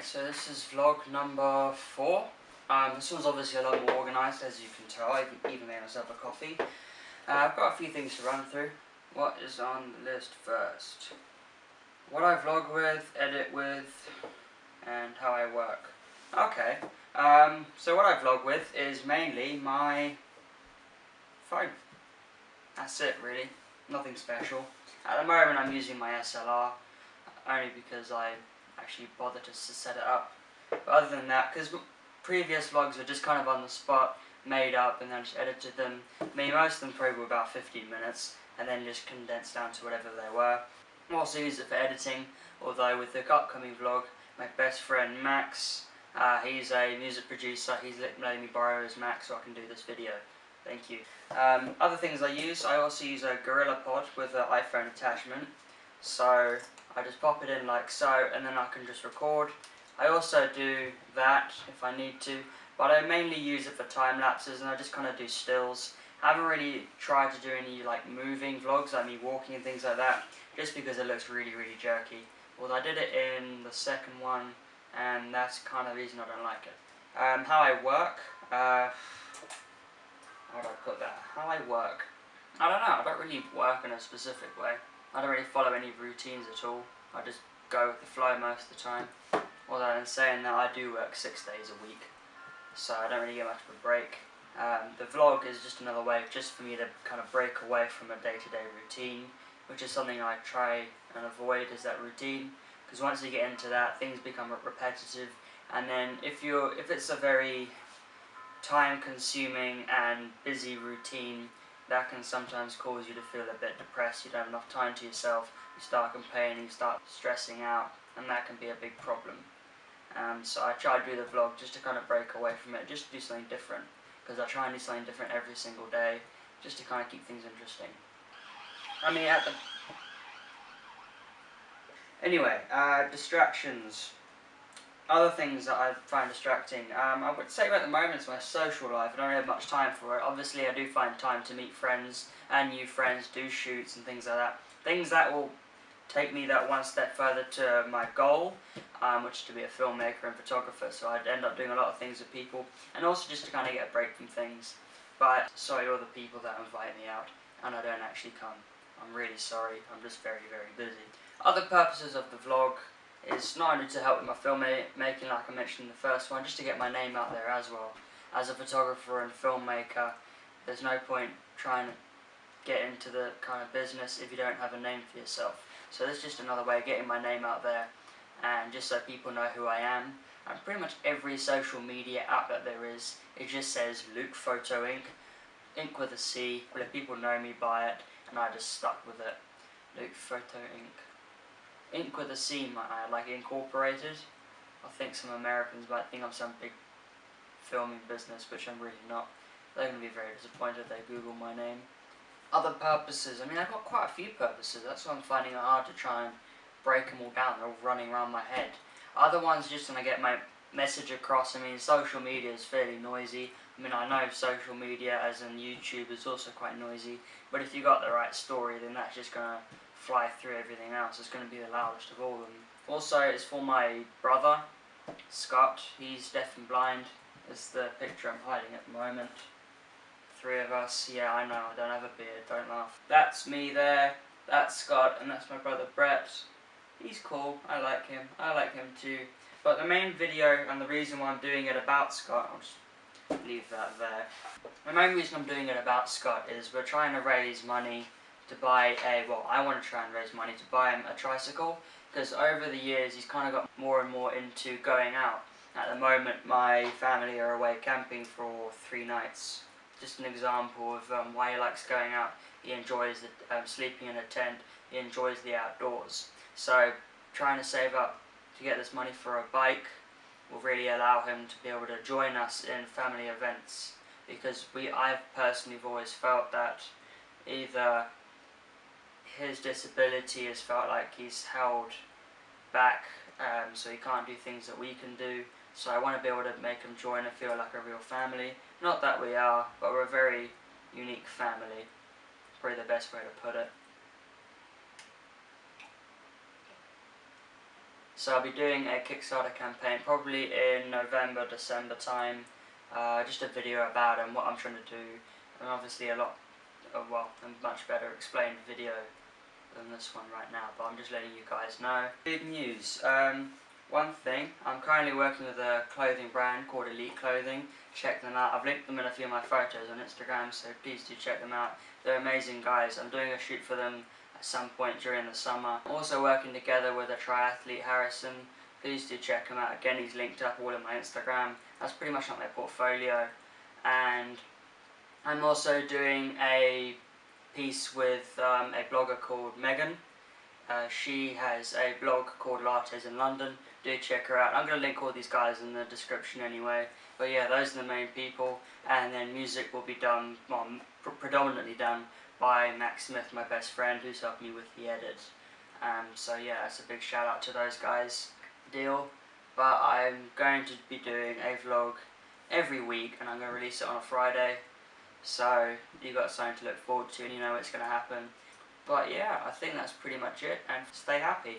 Alright, so this is vlog number 4. This one's obviously a lot more organised, as you can tell. I even made myself a coffee. I've got a few things to run through. What is on the list first? What I vlog with, edit with, and how I work. Okay, so what I vlog with is mainly my phone. That's it, really. Nothing special. At the moment I'm using my SLR, only because I actually bothered to set it up. But other than that, because previous vlogs were just kind of on the spot, made up, and then just edited them. I mean, most of them probably were about 15 minutes, and then just condensed down to whatever they were. I also use it for editing, although with the upcoming vlog, my best friend Max, he's a music producer, he's letting me borrow his Mac so I can do this video. Thank you. Other things I also use a GorillaPod with an iPhone attachment. So I just pop it in like so, and then I can just record. I also do that if I need to, but I mainly use it for time lapses, and I just kind of do stills. I haven't really tried to do any like moving vlogs, like me walking and things like that, just because it looks really jerky. Although I did it in the second one, and that's kind of the reason I don't like it. How I work, how do I put that? How I work, I don't know, I don't really work in a specific way. I don't really follow any routines at all. I just go with the flow most of the time. Although in saying that, I do work 6 days a week, so I don't really get much of a break. The vlog is just another way just for me to kind of break away from a day-to-day routine, which is something I try and avoid, is that routine. Because once you get into that, things become repetitive, and then if it's a very time-consuming and busy routine, that can sometimes cause you to feel a bit depressed. You don't have enough time to yourself, you start complaining, you start stressing out, and that can be a big problem. So I try to do the vlog just to kind of break away from it, just to do something different, because I try and do something different every single day, just to kind of keep things interesting. I mean, Anyway, distractions. Other things that I find distracting, I would say at the moment it's my social life. I don't have much time for it. Obviously I do find time to meet friends and new friends, do shoots and things like that. Things that will take me that one step further to my goal, which is to be a filmmaker and photographer. So I'd end up doing a lot of things with people, and also just to kind of get a break from things. But sorry to all the people that invite me out and I don't actually come. I'm really sorry, I'm just very busy. Other purposes of the vlog is not only to help with my filmmaking, like I mentioned in the first one, just to get my name out there as well. As a photographer and filmmaker, there's no point trying to get into the kind of business if you don't have a name for yourself. So this is just another way of getting my name out there, and just so people know who I am. And pretty much every social media outlet there is, it just says Luke Photo Inc. Inc with a C, but people know me by it, and I just stuck with it. Luke Photo Inc. Inc with a C, might add, like incorporated. I think some Americans might think I'm some big filming business, which I'm really not. They're going to be very disappointed if they Google my name. Other purposes, I mean, I've got quite a few purposes. That's why I'm finding it hard to try and break them all down. They're all running around my head. Other ones just want to get my message across. I mean, social media is fairly noisy. I mean, I know social media, as in YouTube, is also quite noisy. But if you got the right story, then that's just going to fly through everything else. It's going to be the loudest of all of them. Also, it's for my brother, Scott. He's deaf and blind. It's the picture I'm hiding at the moment. 3 of us. Yeah, I know, I don't have a beard, don't laugh. That's me there, that's Scott, and that's my brother Brett. He's cool, I like him too. But the main video, and the reason why I'm doing it about Scott, I'll just leave that there. The main reason I'm doing it about Scott is we're trying to raise money to buy I want to try and raise money to buy him a tricycle, because over the years he's kind of got more and more into going out. At the moment my family are away camping for 3 nights. Just an example of why he likes going out. He enjoys sleeping in a tent, he enjoys the outdoors. So trying to save up to get this money for a bike will really allow him to be able to join us in family events, because I've personally always felt that either his disability has felt like he's held back, so he can't do things that we can do. So I want to be able to make him join and feel like a real family. Not that we are, but we're a very unique family. Probably the best way to put it. So I'll be doing a Kickstarter campaign probably in November, December time. Just a video about it and what I'm trying to do, and obviously a much better explained video than this one right now, but I'm just letting you guys know. Big news. One thing, I'm currently working with a clothing brand called Elite Clothing. Check them out. I've linked them in a few of my photos on Instagram, so please do check them out. They're amazing guys. I'm doing a shoot for them at some point during the summer. I'm also working together with a triathlete, Harrison. Please do check him out. Again, he's linked up all in my Instagram. That's pretty much like my portfolio. And I'm also doing a piece with a blogger called Megan. She has a blog called Lattes in London. Do check her out. I'm going to link all these guys in the description anyway. But yeah, those are the main people. And then music will be done, well, predominantly done by Max Smith, my best friend, who's helped me with the edit. So yeah, it's a big shout out to those guys. Deal. But I'm going to be doing a vlog every week, and I'm going to release it on a Friday. So you got something to look forward to, and you know it's going to happen. But yeah, I think that's pretty much it, and stay happy.